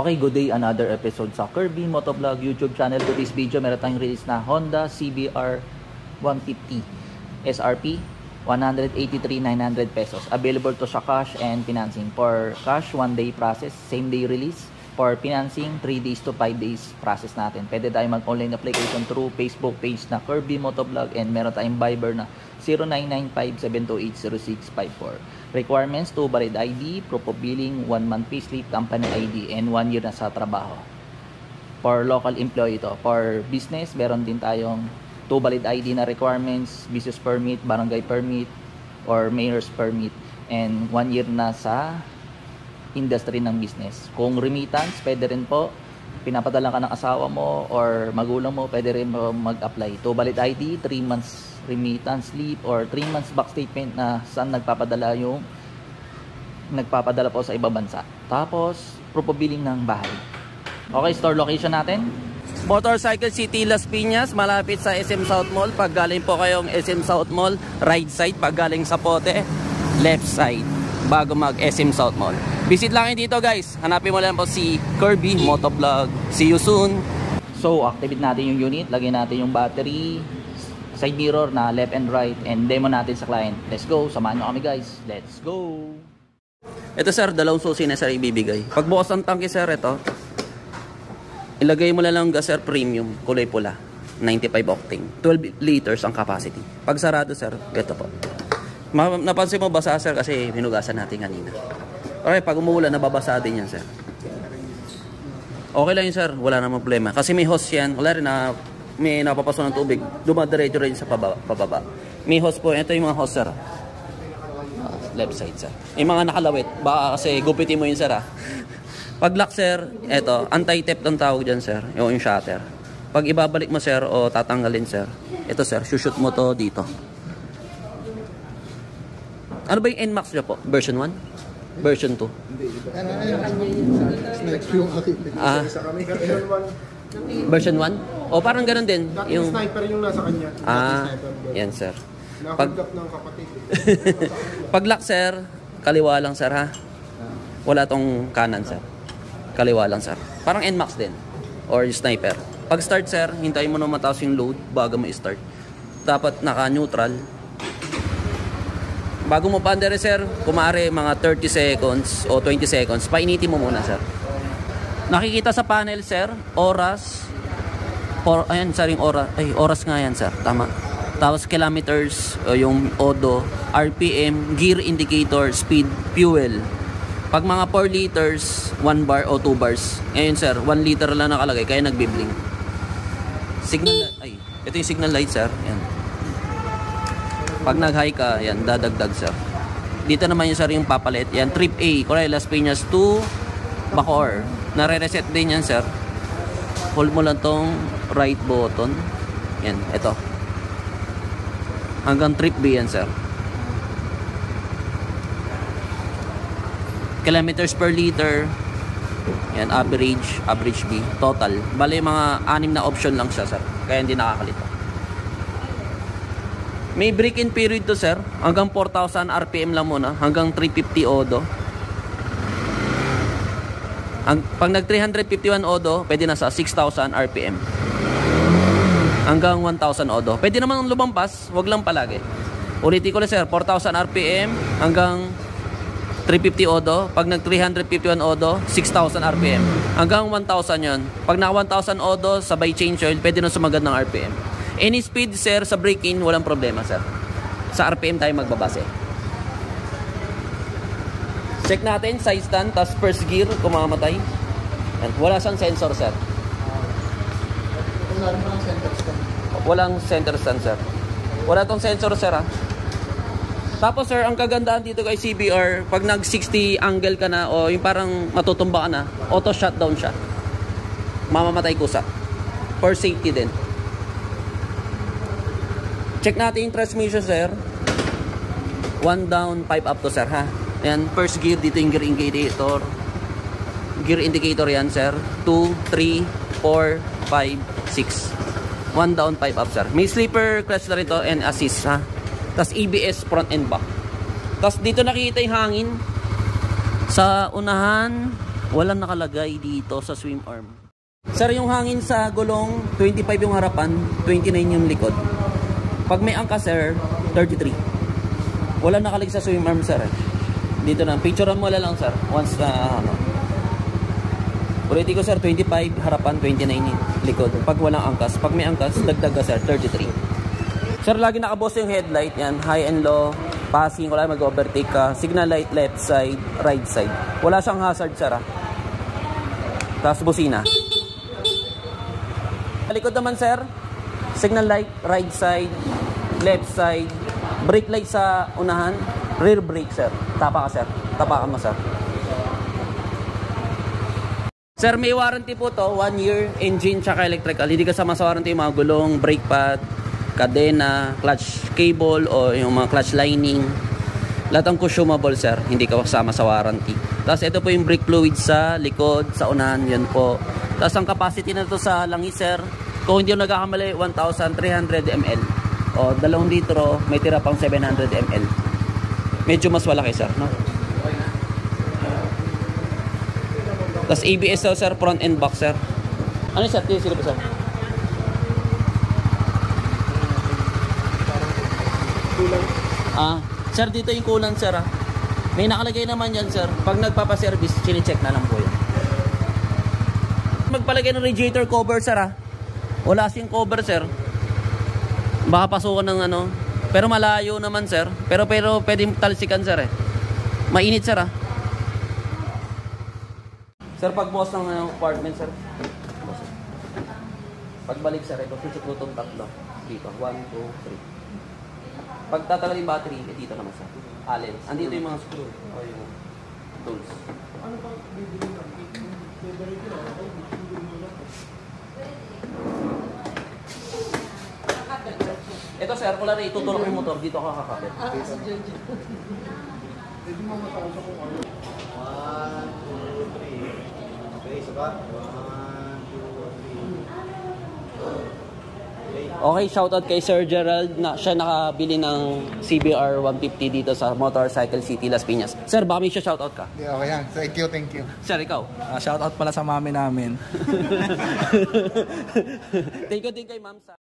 Okay, good day. Another episode sa Kirby Motovlog YouTube channel. Today's video, meron tayong release na Honda CBR 150 SRP, 183,900 pesos. Available to sa cash and financing. For cash, 1 day process, same day release. For financing, 3 days to 5 days process natin. Pwede tayo mag-online application through Facebook page na Kirby Motovlog, and meron tayong Viber na 0995-728-0654. Requirements: 2 valid ID, proof of billing, 1 month payslip, company ID, and 1 year na sa trabaho. For local employee to. For business, meron din tayong 2 valid ID na requirements, business permit, barangay permit, or mayor's permit, and 1 year na sa industry ng business. Kung remittance, pwede rin po. Pinapadala ka ng asawa mo or magulang mo, pwede rin mag-apply. 2 valid ID, 3 months remittance slip, or 3 months back statement na saan nagpapadala po sa ibang bansa. Tapos, proof of billing ng bahay. Okay, store location natin. Motorcycle City, Las Piñas, malapit sa SM South Mall. Pag galing po kayong SM South Mall, right side. Pag galing sa Pote, left side, bago mag SM South Mall. Visit lang kayo dito, guys. Hanapin mo lang po si Kirby Motovlog. See you soon. So, activate natin yung unit. Lagyan natin yung battery, side mirror na left and right, and demo natin sa client. Let's go. Samahan nyo kami, guys. Let's go. Ito, sir, dalawang susi na, sir, ibibigay. Pagbukas ng tangke, sir, ito, ilagay mo lang gas, sir, premium, kulay pula, 95 octane, 12 liters ang capacity. Pag sarado, sir, ito po. Napansin mo basa, sir, kasi hinugasan natin kanina. Okay, pag umuulan, nababasa din yan, sir. Okay lang yun, sir, wala namang problema. Kasi may hose yan, wala rin na may napapasok ng tubig, dumadiretso rin sa pababa. May hose po, ito yung mga hose, sir. Left side, sir. Yung mga nakalawit, baka kasi gupitin mo yun, sir, ha. Pag lock, sir, ito, anti-tap ang tawag dyan, sir, yung shutter. Pag ibabalik mo, sir, o tatanggalin, sir, ito, sir, shoot mo to dito. Ano ba yung NMAX nyo po? Version 1? Version 2? Hindi, yung version 1? O parang ganun din. Yung sniper yung nasa kanya. Yan, sir. Nakagap ng kapatid. Pag lock, sir, kaliwa lang, sir, ha? Wala tong kanan, sir. Kaliwa lang, sir. Parang NMAX din. Or yung sniper. Pag start, sir, hintayin mo na mataas yung load bago mo i-start. Dapat naka-neutral. Bago mo pa-under, sir, kumare mga 30 seconds o 20 seconds, painitin mo muna, sir. Nakikita sa panel, sir, oras. Ayan, sir, yung oras. Ay, oras nga yan, sir. Tama. Tapos kilometers, yung odo, RPM, gear indicator, speed, fuel. Pag mga 4 liters, 1 bar o 2 bars. Ngayon, sir, 1 liter lang nakalagay, kaya nagbiblink. Signal, ay, ito yung signal light, sir. Yan. Pag nag-high ka, yan, dadagdag, sir. Dito naman yung, sir, yung papalit. Yan, trip A, Correa, Las Piñas to Bacoor. Nare-reset din yan, sir. Hold mo lang tong right button. Yan, ito. Hanggang trip B yan, sir. Kilometers per liter. Yan, average B. Total. Bale, mga 6 na option lang siya, sir. Kaya hindi nakakalito. May break-in period to, sir. Hanggang 4,000 RPM lang muna. Hanggang 350 odo. Pag nag 351 odo, pwede na sa 6,000 RPM. Hanggang 1,000 odo. Pwede naman lumampas, wag lang palagi. Ulitin ko lang, sir, 4,000 RPM hanggang 350 odo. Pag nag 351 odo, 6,000 RPM. Hanggang 1,000 yun. Pag naka 1,000 odo, sabay change oil, pwede na sumagad ng RPM. Any speed, sir, sa break-in, walang problema, sir. Sa RPM tayo magbabase. Check natin, side stand, tas first gear, kumamatay. Wala siyang sensor, sir. Walang center stand, sir. Wala tong sensor, sir, ha. Tapos, sir, ang kagandaan dito kay CBR, pag nag 60 angle ka na, o yung parang matutumba ka na, auto shutdown siya. Mamamatay kusa. For safety din. Check natin yung transmission, sir. 1 down, 5 up to, sir, ha. Ayan, first gear, dito yung gear indicator. Gear indicator yan, sir. 2, 3, 4, 5, 6. 1 down, 5 up, sir. May sleeper clutch na rin to and assist, ha. Tapos ABS front and back. Tapos dito nakikita yung hangin. Sa unahan, Walang nakalagay dito sa swim arm. Sir, yung hangin sa gulong, 25 yung harapan, 29 yung likod. Pag may angkas, sir, 33. Walang nakalagay sa swim arm, sir. Dito na. Picturean mo lang, sir. Once na, Ulitin ko, sir, 25 harapan, 29 yung likod. Pag walang angkas. Pag may angkas, dagdag ka, sir, 33. Sir, lagi nakaboss yung headlight. Yan, high and low. Passing, wala mag-overtake ka. Signal light, left side, right side. Wala siyang hazard, sir. Tapos busina. Sa likod naman, sir, signal light, right side, left side, brake light sa unahan, rear brake, sir. Tapa ka, sir. Tapakan mo, sir. Sir, may warranty po to, 1 year, engine, tsaka electrical. Hindi kasama sa warranty yung mga gulong, brake pad, kadena, clutch cable, o yung mga clutch lining. Lahat ang consumable, sir. Hindi kasama sa warranty. Tapos ito po yung brake fluid sa likod, sa unahan, yan po. Tapos ang capacity na to sa langis, sir, kung hindi yung nagkakamali, 1,300 ml. O, 2 litro, may tira pang 700 ml. Medyo mas malaki, sir, no? Tapos ABS daw, sir, front and back, sir. Ano yung sir? Sino po, sir? Sir, dito yung coolant, sir, May nakalagay naman yan, sir. Pag nagpapaservice, chine-check na lang po yan. Magpalagay ng radiator cover, sir, Wala siyang cover, sir. Baka pasukan ng ano. Pero malayo naman, sir. Pero pwedeng talsikan, sir, Mainit, sir, Sir, pagbukas ng apartment, sir. Pagbalik, sir, ito susukutong tatlo. Dito, 1, 2, 3. Pag tatagal yung battery, dito naman, sir. Allen. Andito yung mga screw. O yung tools. Ano pa bibili na? Ito, sir, kung lang itutulak yung motor, dito ka kakapit. Pwede mo matawag sa kung ano. 1, 2, 3. Okay, sabat. 1, 2, 3. Okay, shoutout kay Sir Gerald na siya nakabili ng CBR 150 dito sa Motorcycle City, Las Piñas. Sir, baka may siya shoutout ka? Yeah, okay yan. Thank you. Sir, ikaw? Shoutout pala sa mami namin. Thank you din kay ma'am sa...